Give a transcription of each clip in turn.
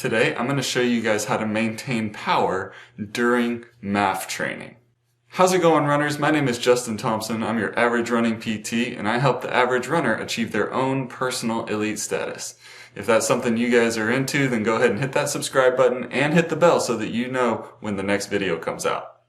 Today I'm going to show you guys how to maintain power during MAF training. How's it going, runners? My name is Justin Thompson. I'm your average running PT, and I help the average runner achieve their own personal elite status. If that's something you guys are into, then go ahead and hit that subscribe button and hit the bell so that you know when the next video comes out.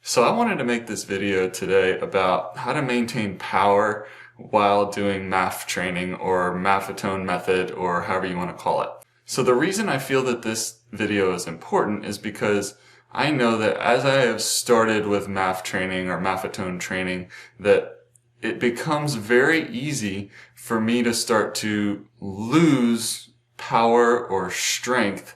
So I wanted to make this video today about how to maintain power while doing MAF training, or Maffetone method, or however you want to call it. So the reason I feel that this video is important is because I know that as I have started with MAF training or Maffetone training, that it becomes very easy for me to start to lose power or strength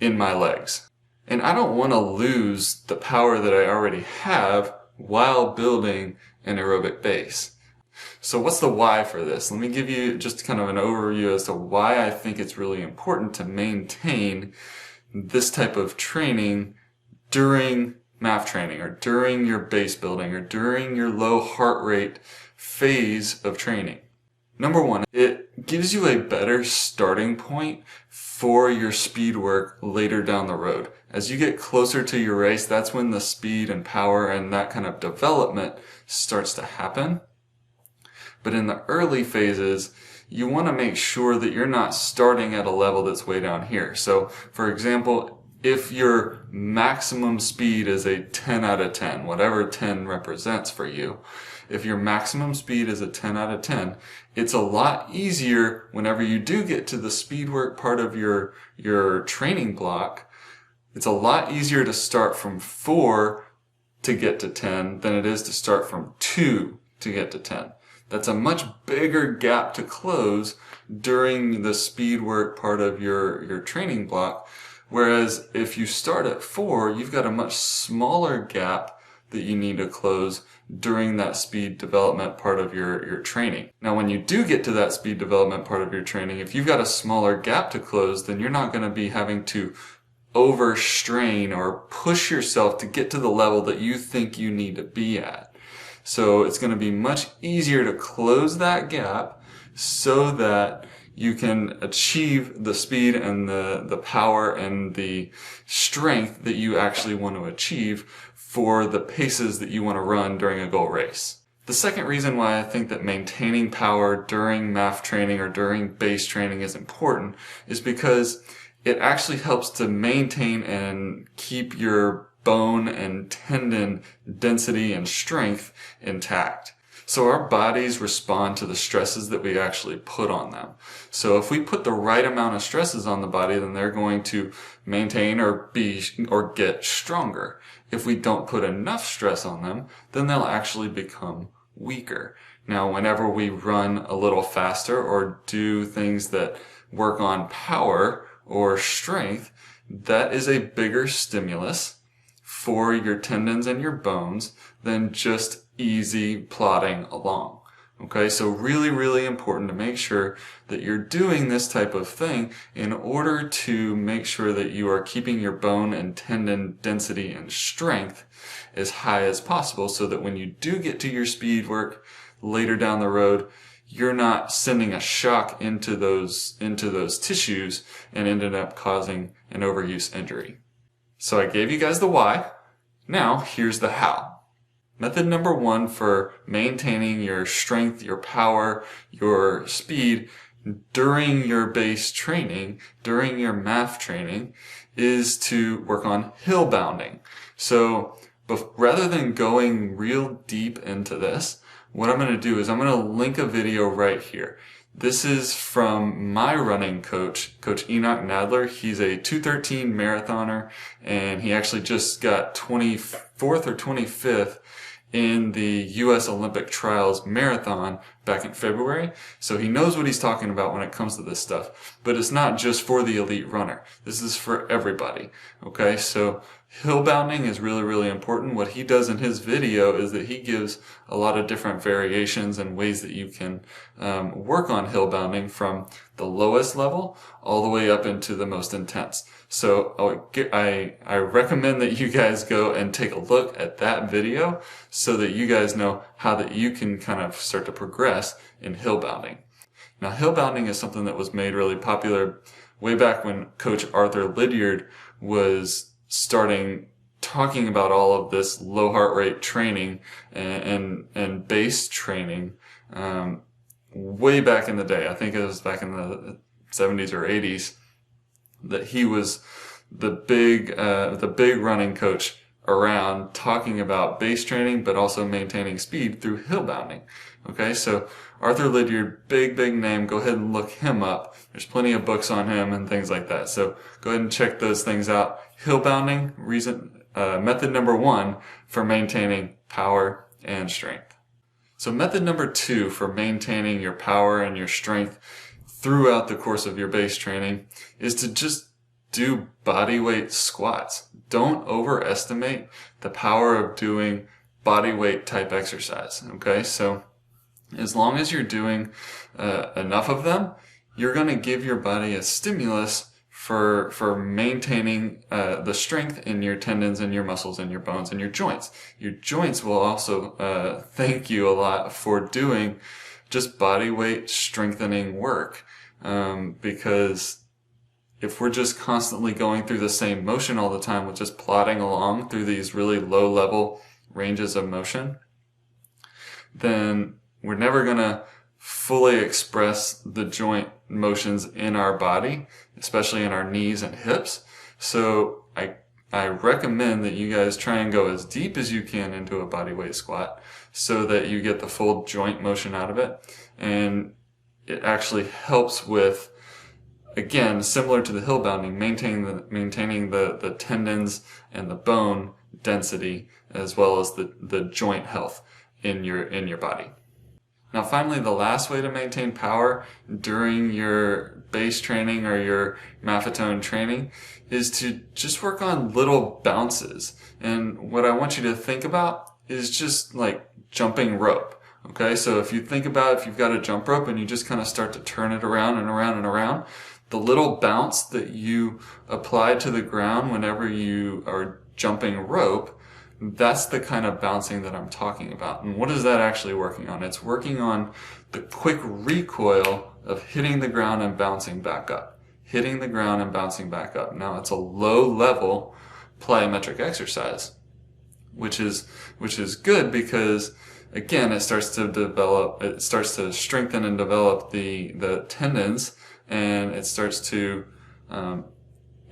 in my legs. And I don't want to lose the power that I already have while building an aerobic base. So what's the why for this? Let me give you just kind of an overview as to why I think it's really important to maintain this type of training during MAF training, or during your base building, or during your low heart rate phase of training. Number one, it gives you a better starting point for your speed work later down the road. As you get closer to your race, that's when the speed and power and that kind of development starts to happen. But in the early phases, you want to make sure that you're not starting at a level that's way down here. So, for example, if your maximum speed is a 10 out of 10, whatever 10 represents for you, if your maximum speed is a 10 out of 10, it's a lot easier whenever you do get to the speed work part of your training block. It's a lot easier to start from 4 to get to 10 than it is to start from 2 to get to 10. That's a much bigger gap to close during the speed work part of your training block. Whereas if you start at 4, you've got a much smaller gap that you need to close during that speed development part of your training. Now, when you do get to that speed development part of your training, if you've got a smaller gap to close, then you're not going to be having to overstrain or push yourself to get to the level that you think you need to be at. So it's going to be much easier to close that gap so that you can achieve the speed and the power and the strength that you actually want to achieve for the paces that you want to run during a goal race. The second reason why I think that maintaining power during MAF training or during base training is important is because it actually helps to maintain and keep your bone and tendon density and strength intact. So our bodies respond to the stresses that we actually put on them. So if we put the right amount of stresses on the body, then they're going to maintain or get stronger. If we don't put enough stress on them, then they'll actually become weaker. Now, whenever we run a little faster or do things that work on power or strength, that is a bigger stimulus for your tendons and your bones than just easy plodding along. Okay, so really, really important to make sure that you're doing this type of thing in order to make sure that you are keeping your bone and tendon density and strength as high as possible, so that when you do get to your speed work later down the road, you're not sending a shock into those tissues and ended up causing an overuse injury. So I gave you guys the why. Now here's the how. Method number one for maintaining your strength, your power, your speed during your base training, during your MAF training, is to work on hill bounding. So rather than going real deep into this, what I'm going to do is I'm going to link a video right here. This is from my running coach, Coach Enoch Nadler. He's a 2:13 marathoner, and he actually just got 24th or 25th in the U.S. Olympic Trials Marathon back in February. So he knows what he's talking about when it comes to this stuff. But it's not just for the elite runner. This is for everybody. Okay, so hill bounding is really, really important. What he does in his video is that he gives a lot of different variations and ways that you can work on hill bounding from the lowest level all the way up into the most intense. So I recommend that you guys go and take a look at that video so that you guys know how that you can kind of start to progress in hill bounding. Now, hill bounding is something that was made really popular way back when Coach Arthur Lydiard was talking about all of this low heart rate training and base training, way back in the day. I think it was back in the 70s or 80s that he was the big running coach around, talking about base training, but also maintaining speed through hill bounding. Okay, so Arthur Lydiard, big name. Go ahead and look him up. There's plenty of books on him and things like that. So go ahead and check those things out. Hill bounding, method number 1 for maintaining power and strength. So method number 2 for maintaining your power and your strength throughout the course of your base training is to just do body weight squats. Don't overestimate the power of doing body weight type exercise. Okay, so as long as you're doing enough of them, you're going to give your body a stimulus for maintaining the strength in your tendons and your muscles and your bones and your joints. Your joints will also thank you a lot for doing just body weight strengthening work, because if we're just constantly going through the same motion all the time with just plodding along through these really low level ranges of motion, then we're never going to fully express the joint motions in our body, especially in our knees and hips. So I recommend that you guys try and go as deep as you can into a body weight squat so that you get the full joint motion out of it. And it actually helps with, again, similar to the hill bounding, maintaining the tendons and the bone density, as well as the joint health in your body. Now finally, the last way to maintain power during your base training or your maffetone training is to just work on little bounces. And what I want you to think about is just like jumping rope. Okay, so if you think about if you've got a jump rope and you just kind of start to turn it around and around and around, the little bounce that you apply to the ground whenever you are jumping rope, that's the kind of bouncing that I'm talking about. And what is that actually working on? It's working on the quick recoil of hitting the ground and bouncing back up. Hitting the ground and bouncing back up. Now it's a low level plyometric exercise, which is good because, again, it starts to strengthen and develop the tendons, and it starts to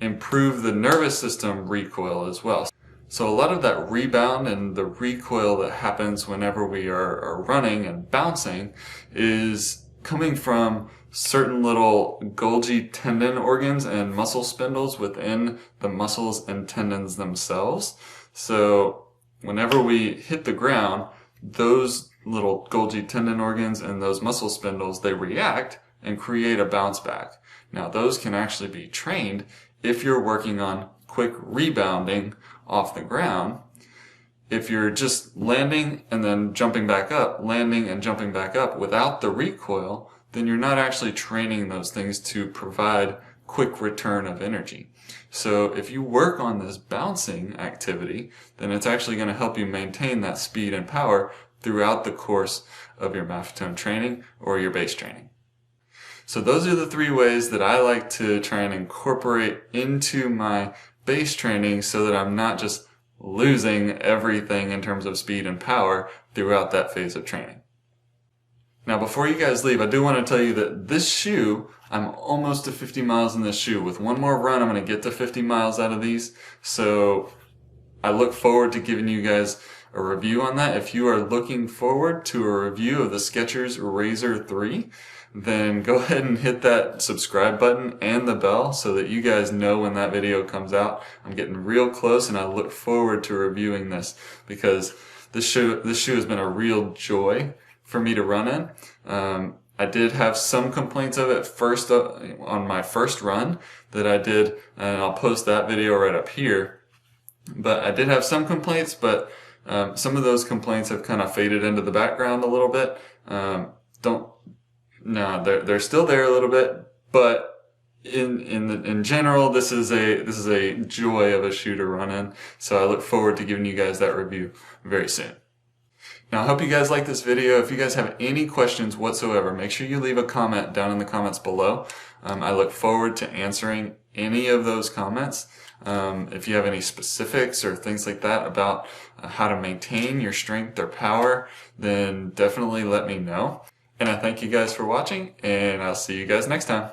improve the nervous system recoil as well. So a lot of that rebound and the recoil that happens whenever we are running and bouncing is coming from certain little Golgi tendon organs and muscle spindles within the muscles and tendons themselves. So whenever we hit the ground, those little Golgi tendon organs and those muscle spindles, they react and create a bounce back. Now those can actually be trained if you're working on quick rebounding off the ground. If you're just landing and then jumping back up, landing and jumping back up without the recoil, then you're not actually training those things to provide quick return of energy. So if you work on this bouncing activity, then it's actually going to help you maintain that speed and power throughout the course of your maffetone training or your base training. So those are the 3 ways that I like to try and incorporate into my base training so that I'm not just losing everything in terms of speed and power throughout that phase of training. Now before you guys leave, I do want to tell you that this shoe, I'm almost to 50 miles in this shoe. With one more run, I'm going to get to 50 miles out of these. So I look forward to giving you guys a review on that. If you are looking forward to a review of the Skechers Razor 3, then go ahead and hit that subscribe button and the bell so that you guys know when that video comes out. I'm getting real close and I look forward to reviewing this because this shoe has been a real joy for me to run in. I did have some complaints of it first on my first run that I did, and I'll post that video right up here. But I did have some complaints, but some of those complaints have kind of faded into the background a little bit. They're still there a little bit, but in general, this is a joy of a shoe to run in. So I look forward to giving you guys that review very soon. Now, I hope you guys like this video. If you guys have any questions whatsoever, make sure you leave a comment down in the comments below. I look forward to answering any of those comments. If you have any specifics or things like that about how to maintain your strength or power, then definitely let me know. And I thank you guys for watching, and I'll see you guys next time.